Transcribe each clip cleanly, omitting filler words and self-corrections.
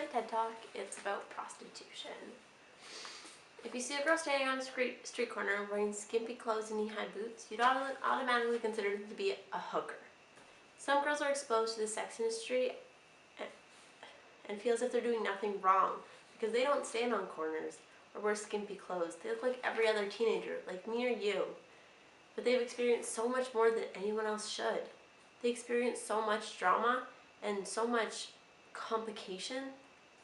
my TED Talk. It's about prostitution. If you see a girl standing on a street corner wearing skimpy clothes and knee-high boots, you'd automatically consider them to be a hooker. Some girls are exposed to the sex industry and feel as if they're doing nothing wrong because they don't stand on corners or wear skimpy clothes. They look like every other teenager, like me or you. But they've experienced so much more than anyone else should. They experience so much drama and so much complication.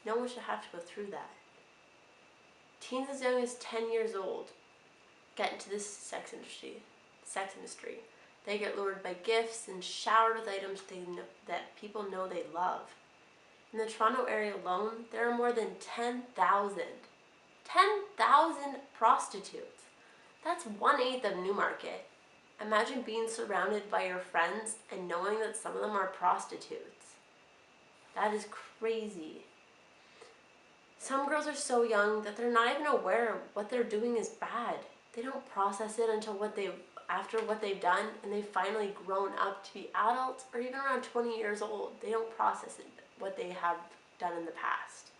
No one should have to go through that. Teens as young as 10 years old get into this sex industry. They get lured by gifts and showered with items that people know they love. In the Toronto area alone, there are more than 10,000 prostitutes. That's 1/8 of Newmarket. Imagine being surrounded by your friends and knowing that some of them are prostitutes. That is crazy. Some girls are so young that they're not even aware what they're doing is bad. They don't process it until after what they've done and they've finally grown up to be adults or even around 20 years old. They don't process it, what they have done in the past.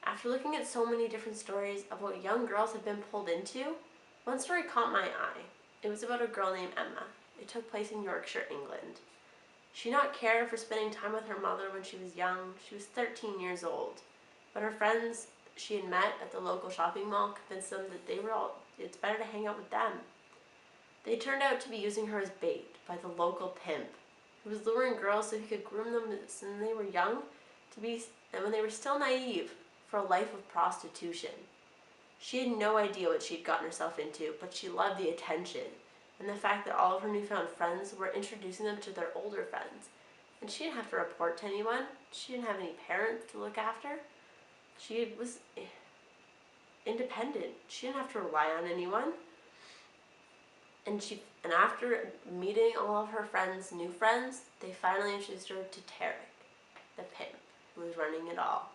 After looking at so many different stories of what young girls have been pulled into, one story caught my eye. It was about a girl named Emma. It took place in Yorkshire, England. She did not care for spending time with her mother when she was young. She was 13 years old. But her friends she had met at the local shopping mall convinced them that it's better to hang out with them. They turned out to be using her as bait by the local pimp, who was luring girls so he could groom them since they were young and when they were still naive, for a life of prostitution. She had no idea what she'd gotten herself into, but she loved the attention and the fact that all of her newfound friends were introducing them to their older friends. And she didn't have to report to anyone. She didn't have any parents to look after. She was independent. She didn't have to rely on anyone. And after meeting all of her new friends, they finally introduced her to Tarek, the pimp, who was running it all.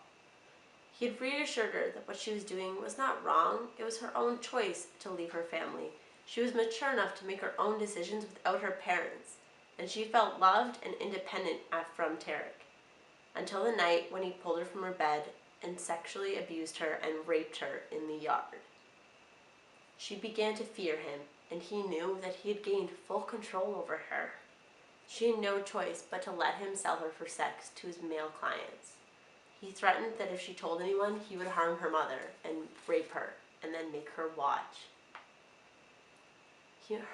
He had reassured her that what she was doing was not wrong. It was her own choice to leave her family. She was mature enough to make her own decisions without her parents, and she felt loved and independent from Tarek, until the night when he pulled her from her bed and sexually abused her and raped her in the yard. She began to fear him, and he knew that he had gained full control over her. She had no choice but to let him sell her for sex to his male clients. He threatened that if she told anyone, he would harm her mother and rape her and then make her watch.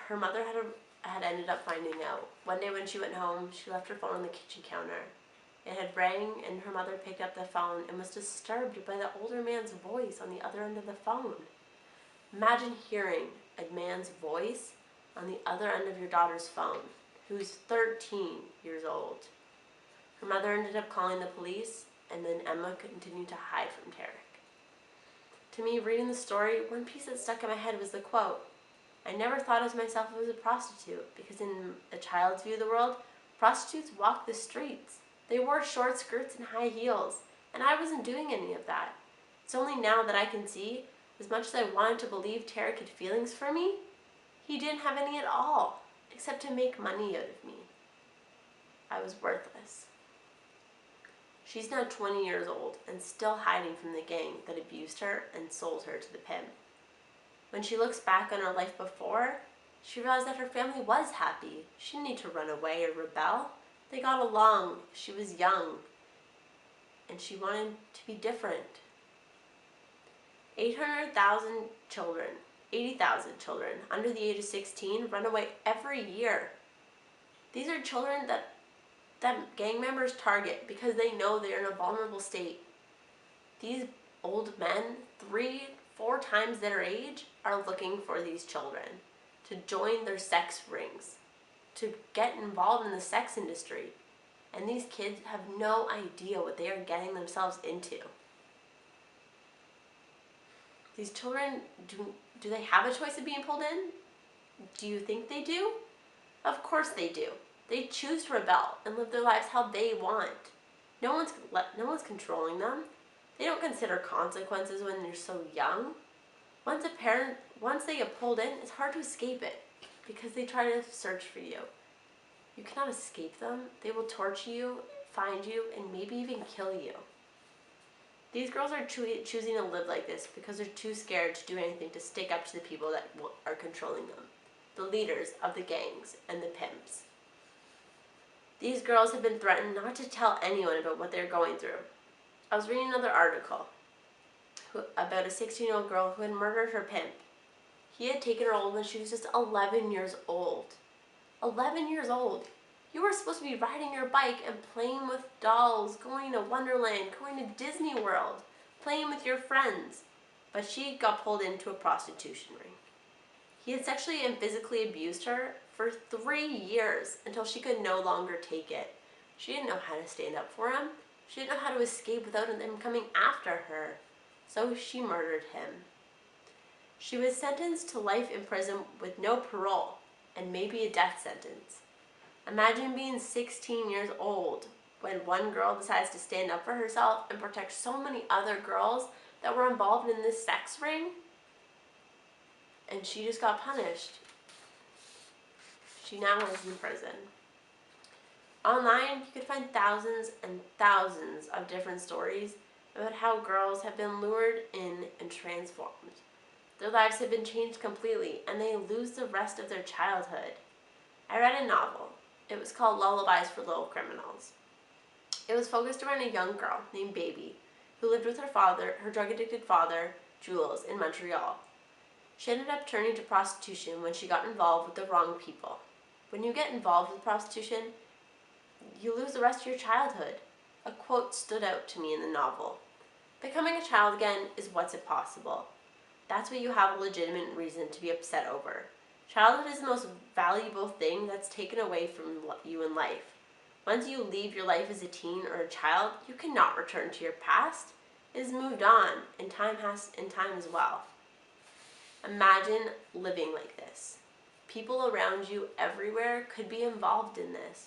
Her mother had ended up finding out. One day when she went home, she left her phone on the kitchen counter. It had rang and her mother picked up the phone and was disturbed by the older man's voice on the other end of the phone. Imagine hearing a man's voice on the other end of your daughter's phone, who's 13 years old. Her mother ended up calling the police, and then Emma continued to hide from Tarek. To me, reading the story, one piece that stuck in my head was the quote, "I never thought of myself as a prostitute because in a child's view of the world, prostitutes walked the streets. They wore short skirts and high heels, and I wasn't doing any of that. It's only now that I can see, as much as I wanted to believe Tarek had feelings for me, he didn't have any at all, except to make money out of me. I was worthless." She's now 20 years old and still hiding from the gang that abused her and sold her to the pimp. When she looks back on her life before, she realized that her family was happy. She didn't need to run away or rebel. They got along. She was young, and she wanted to be different. 80,000 children under the age of 16 run away every year. These are children that gang members target because they know they're in a vulnerable state. These old men, 3-4 times their age, are looking for these children to join their sex rings, to get involved in the sex industry. And these kids have no idea what they are getting themselves into. These children, do they have a choice of being pulled in? Do you think they do? Of course they do. They choose to rebel and live their lives how they want. No one's controlling them. They don't consider consequences when they're so young. Once they get pulled in, it's hard to escape it because they try to search for you. You cannot escape them. They will torture you, find you, and maybe even kill you. These girls are choosing to live like this because they're too scared to do anything to stick up to the people that are controlling them, the leaders of the gangs and the pimps. These girls have been threatened not to tell anyone about what they're going through. I was reading another article about a 16-year-old girl who had murdered her pimp. He had taken her old when she was just 11 years old. 11 years old. You were supposed to be riding your bike and playing with dolls, going to Wonderland, going to Disney World, playing with your friends. But she got pulled into a prostitution ring. He had sexually and physically abused her for 3 years until she could no longer take it. She didn't know how to stand up for him. She didn't know how to escape without him coming after her. So she murdered him. She was sentenced to life in prison with no parole and maybe a death sentence. Imagine being 16 years old when one girl decides to stand up for herself and protect so many other girls that were involved in this sex ring, and she just got punished. She now is in prison. Online, you could find thousands and thousands of different stories about how girls have been lured in and transformed. Their lives have been changed completely, and they lose the rest of their childhood. I read a novel. It was called Lullabies for Little Criminals. It was focused around a young girl named Baby who lived with her drug-addicted father, Jules, in Montreal. She ended up turning to prostitution when she got involved with the wrong people. When you get involved with prostitution, you lose the rest of your childhood. A quote stood out to me in the novel. Becoming a child again is what's impossible. That's what you have a legitimate reason to be upset over. Childhood is the most valuable thing that's taken away from you in life. Once you leave your life as a teen or a child, you cannot return to your past. It has moved on, and time as well. Imagine living like this. People around you everywhere could be involved in this.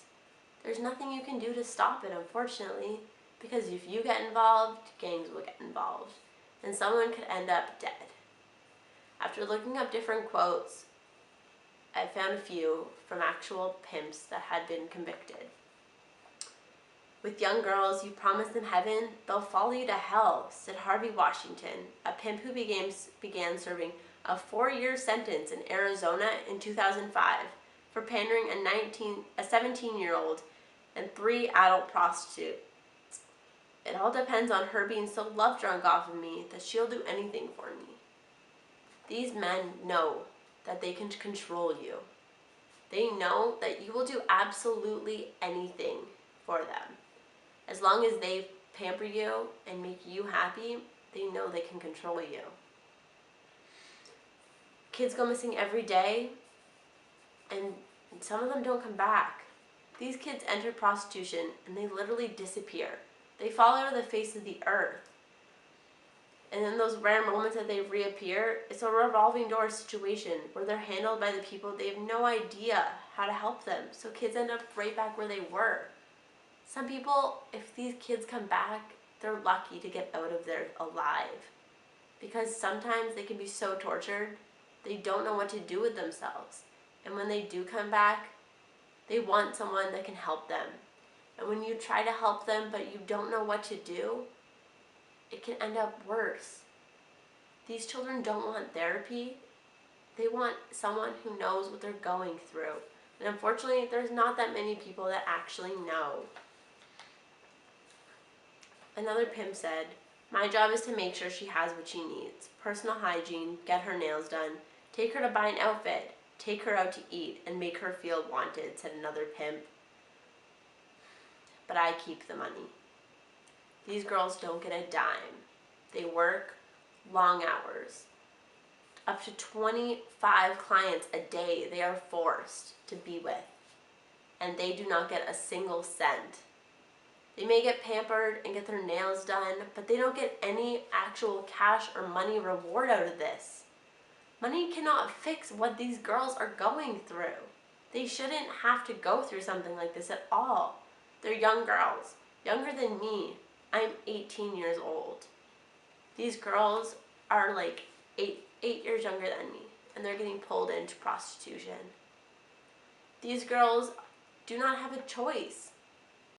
There's nothing you can do to stop it, unfortunately, because if you get involved, gangs will get involved, and someone could end up dead. After looking up different quotes, I found a few from actual pimps that had been convicted. With young girls, you promise them heaven, they'll follow you to hell, said Harvey Washington, a pimp who began serving a 4-year sentence in Arizona in 2005 for pandering a 17-year-old and 3 adult prostitutes. It all depends on her being so love-drunk off of me that she'll do anything for me. These men know that they can control you. They know that you will do absolutely anything for them. As long as they pamper you and make you happy, they know they can control you. Kids go missing every day, and some of them don't come back. These kids enter prostitution and they literally disappear. They fall out of the face of the earth. And in those rare moments that they reappear, it's a revolving door situation where they're handled by the people. They have no idea how to help them. So kids end up right back where they were. Some people, if these kids come back, they're lucky to get out of there alive. Because sometimes they can be so tortured, they don't know what to do with themselves. And when they do come back, they want someone that can help them. And when you try to help them but you don't know what to do, it can end up worse. These children don't want therapy. They want someone who knows what they're going through. And unfortunately, there's not that many people that actually know. Another pimp said, "My job is to make sure she has what she needs. Personal hygiene, get her nails done, take her to buy an outfit, take her out to eat, and make her feel wanted," said another pimp. "But I keep the money." These girls don't get a dime. They work long hours. Up to 25 clients a day they are forced to be with, and they do not get a single cent. They may get pampered and get their nails done, but they don't get any actual cash or money reward out of this. Money cannot fix what these girls are going through. They shouldn't have to go through something like this at all. They're young girls, younger than me. I'm 18 years old. These girls are like eight years younger than me, and they're getting pulled into prostitution. These girls do not have a choice.